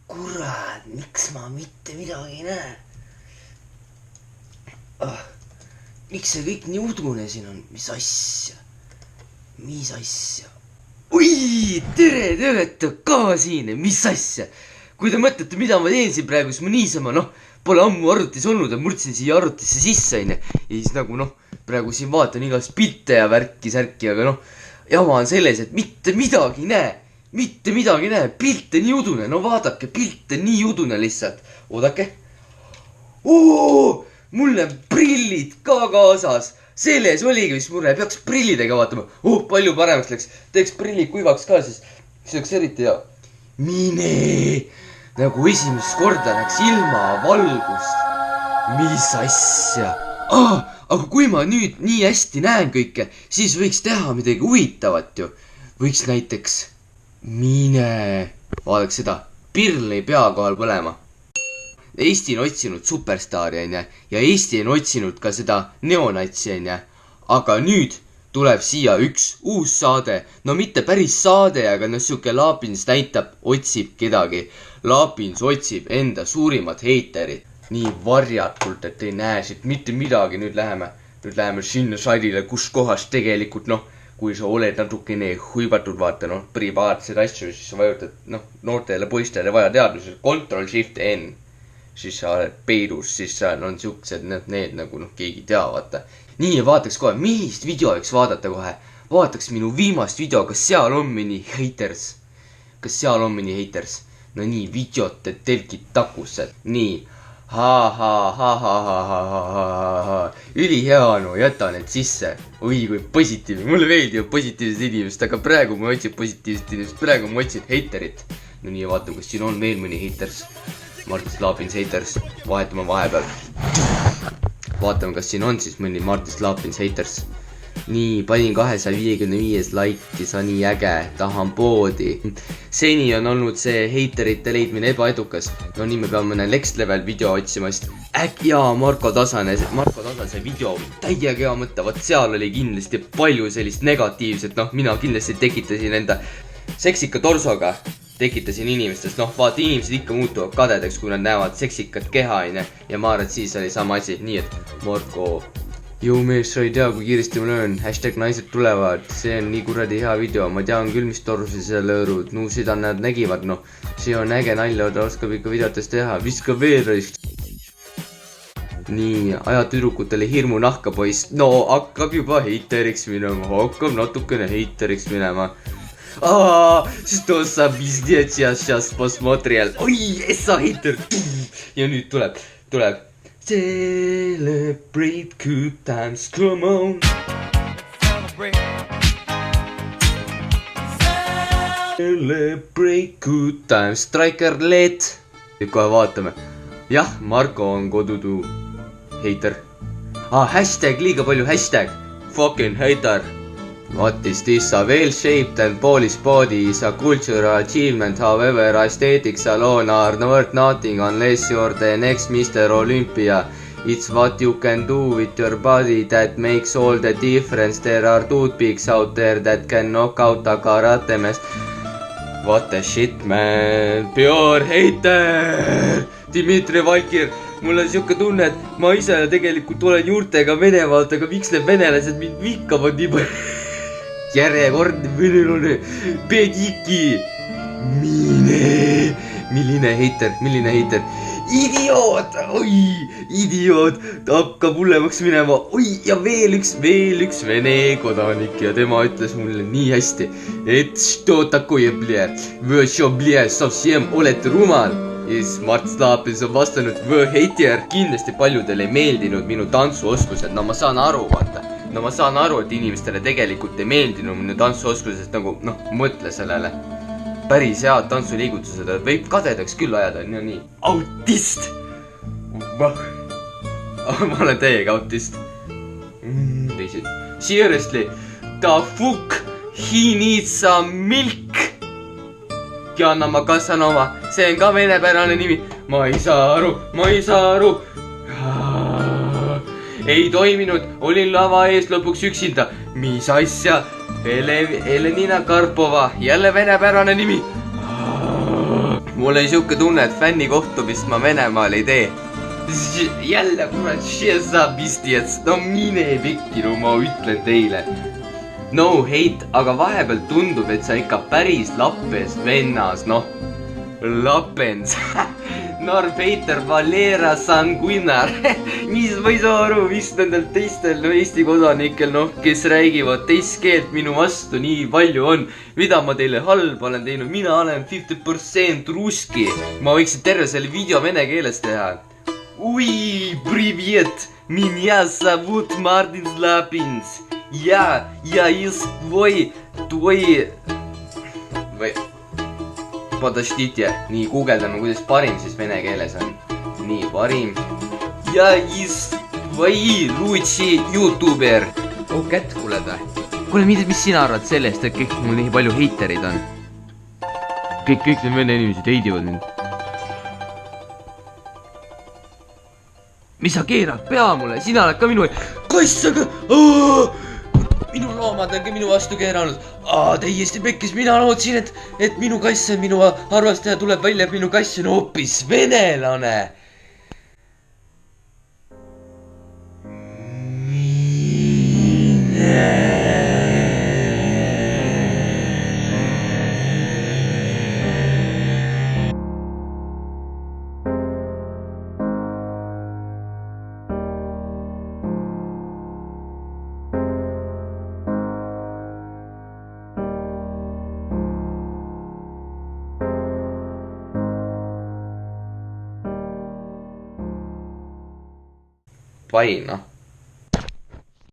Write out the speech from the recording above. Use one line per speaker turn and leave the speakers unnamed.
Kurat, miks ma mitte midagi ei näe? Miks see kõik nii udune siin on? Mis asja? Oi, tere, te olete ka siin, mis asja? Kui te mõtlete, mida ma teen siin praegu, siis ma niisama, pole ammu arvutis olnud ja murdsin siia arvutisse sisse, ja siis nagu, praegu siin vaatan igast pilte ja värki-särki, aga jama on selles, et mitte midagi ei näe, pilte nii udune, vaadake, pilte nii udune lihtsalt, oodake. Mul on prillid ka kaasas, selles oligi vist mure, peaks prillidega vaatama, palju paremaks läks, teeks prillid kuivaks ka, siis oleks eriti hea. Mine, nagu esimest korda näeks ilma valgust, mis asja. Aga kui ma nüüd nii hästi näen kõike, siis võiks teha midagi huvitavat ju, võiks näiteks vaadaks seda, pirl ei pea kohal põlema. Eesti on otsinud superstaari, ja Eesti on otsinud ka seda neonatsi, aga nüüd tuleb siia üks uus saade, mitte päris saade, aga siuke Laapins näitab, otsib kedagi. Laapins otsib enda suurimat heiterit, nii varjatult, et ei näe siit mitte midagi. Nüüd läheme sinna saidile, kus kohas tegelikult, kui sa oled natukene huibatud, vaata, privaatsed asju, siis sa vajutad, noortele poistele vaja teadmisel, Ctrl-Shift-N, siis sa oled peidus, siis seal on siuksed, need nagu keegi tea, vaata. Nii, ja vaataks kohe, millist video võiks vaadata kohe. Vaataks minu viimast video, kas seal on mõni haters. No nii, videote telkid takusse. Nii, ülihea, jäta need sisse. Oi, kui positiivne, mulle meeldivad positiivsed inimesed, aga praegu ma otsin positiivsed inimesed, praegu ma otsin heiterit. No nii, vaatame, kas siin on veel mõni haters. Martis Laapins haters, vahetame vahepeal. Vaatame, kas siin on siis mõni Martis Laapins haters. Nii, panin 255 laiki, sa nii äge, tahan poodi. Seni on olnud see heiterite leidmine ebaedukas. No nii, me peame mõne next level video otsima, sest Marko Tasane video, täiega hea mõte, vaat seal oli kindlasti palju sellist negatiivset, mina kindlasti tekitasin enda seksika torsoga, tekitasin inimestest, vaata, inimesed ikka muutuvad kadedaks, kui nad näevad seksikat keha, ja ma arvan, et siis oli sama asi, nii et Marko, jõu mees, sa ei tea, kui kiiresti ma löön, #naised tulevad, see on nii kuradi hea video, ma tean küll, mis torsi seal lõõrud, seda nad nägivad, see on äge nalja, ta oskab ikka videotes teha, viska veerist. Nii, aja tüdrukutele hirmu nahka, poiss, hakkab juba heiteriks minema, hakkab natukene heiteriks minema. Что за пиздец, я сейчас посмотрел. Oi, essa heiter. Ja nüüd tuleb. Celebrate good times, come on. Celebrate good times, Striker LED. Nüüd kohe vaatame. Jah, Marko on kodutu heiter. Hashtag, liiga palju hashtag. Fucking hater. What is this? A well-shaped and polished body is a cultural achievement. However, aesthetics alone are worth nothing unless you're the next Mr. Olympia. It's what you can do with your body that makes all the difference. There are toothpicks out there that can knock out a karate master. What the shit, man? Pure hater! Dmitri Vaikir, mul on siuke tunne, et ma ise tegelikult olen juurtega Venemaalt, aga miks need venelased mind vikkavad nii palju? Järjekordne venelane, pediki. Milline heiter. Idioot, ta hakkab hullemaks minema. Oi, ja veel üks vene kodanik ja tema ütles mulle nii hästi, et что такое, бля, вы что, бля, совсем olete rumal. Ja siis Martis Laapins on vastanud, вы hater. Kindlasti paljudele ei meeldinud minu tantsuoskused, ma saan aru, vaata. Ma saan aru, et inimestele tegelikult ei meeldinud minu tantsuoskused, mõtle sellele. Päris head tantsuliigutused, võib kadedaks küll ajada, nii. Autist! Ma olen täiega autist. Seriously, the fuck he needs some milk? Gianna Casanova, see on ka venepärane nimi. Ma ei saa aru. Ei toiminud, olin lava ees lõpuks üksinda. Mis asja? Elenina Karpova, jälle venepärane nimi. mul oli siuke tunne, et fänni kohtumist ma Venemaal ei tee. Jälle kurat, pistijats, no mine pikki, no ma ütlen teile. No hate, aga vahepeal tundub, et sa ikka päris lappes vennas, noh. Lapens. Norr-Peeter Valera Sanguinar. Mis ma ei saa aru, mis nendel teistel Eesti kodanikel, noh, kes räägivad teist keelt minu vastu nii palju on. Mida ma teile halba olen teinud, mina olen 50% ruski. Ma võiksin terve selle video vene keeles teha. Ui, привет, меня зовут Martin Slapins. Я из твой... Või... Подождите, nii guugeldame, kuidas parim siis vene keeles on. Nii, parim. Ja из твои лучший youtuber. Oh, kätt, kuuled või? Kuule, mis sina arvad sellest, et kõik mul nii palju heiterid on? Kõik need vene inimesed heidivad mind. Mis sa keerad pea mulle? Sina oled ka minu... Kass, aga... Minu loomad on ka minu vastu keeranud. Täiesti pekkis, mina lootsin, et minu kass on minu arvastaja, tuleb välja, et minu kass on hoopis venelane. Pain, noh.